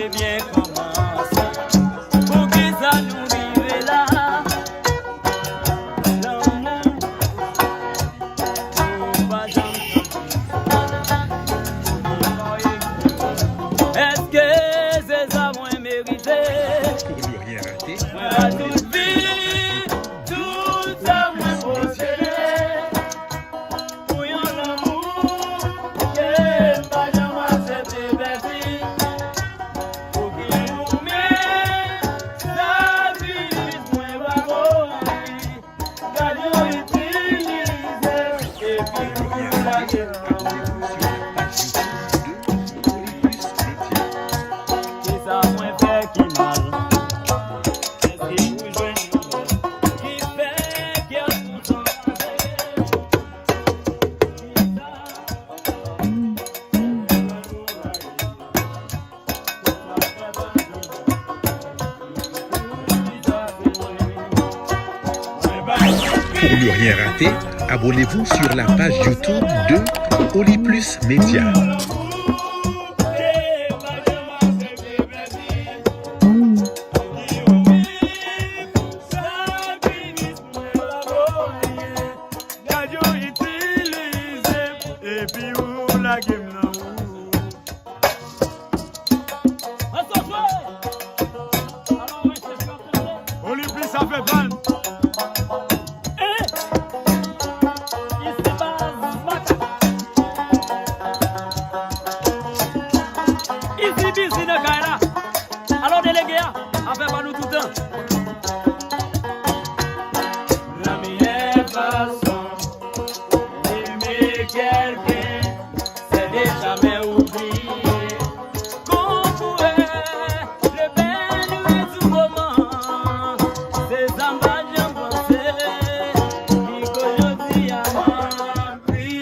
bien commencé. Pour qui ça nous vive là? L'amour, pas est-ce que c'est ça moins mérité? Pour ne rien rater, À toute vie, tout ça moins possédé. Pour y en amour, que pas jamais accepté berti. Pour qu'il nous mette sa vie, moins baboni. Gardons utilisé, et puis nous la qui ça moins fait qui mal. Est-ce qu'il vous joigne qui fait qu'il y a tout son pour ne rien rater, abonnez-vous sur la page YouTube de Polyplus Média. Et puis où la game là où Polyplus ça fait ban. Ici busy de Kaira. Alors délégué, on fait pas nous tout le temps. La meilleure façon d'aimer quelqu'un, c'est de jamais oublier qu'on pourrait le bel et tout moment. C'est ça m'a bien pensé, qui qu'aujourd'hui à m'en prier.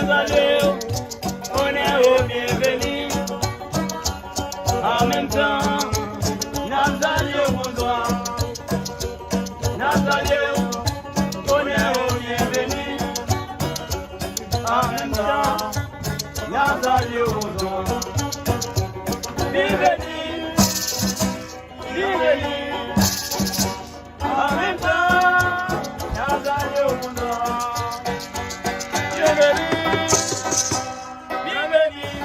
salué, on est au bienvenu. En même temps, n'a salué mon doigt. N'a salué, on est au bienvenu. En même temps, n'a salué mon doigt. Bienvenue, bienvenue. En même temps, n'a salué mon doigt. Bienvenue, bienvenue.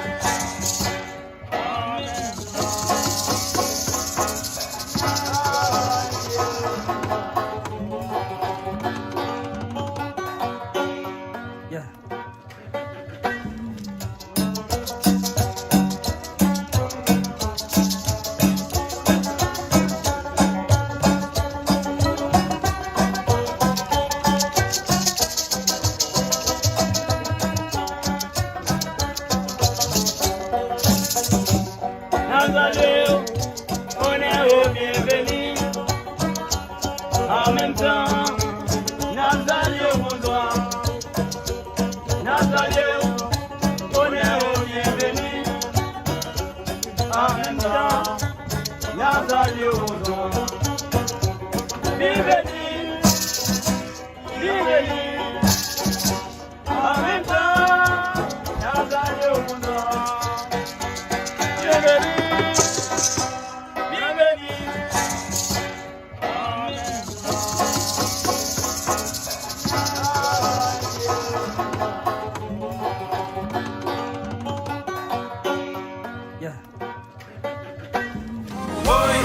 Amen. Yeah. Nazaré, on est au bienvenu. En même temps, Nazaré, mon doigt. Nazaré, on est au bienvenu. En même temps, Nazaré, mon doigt. Bienvenue, bienvenue. En même temps, Nazaré, mon doigt. Bienvenue.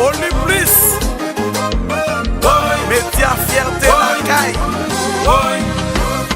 Only plus. Média fierté la caille.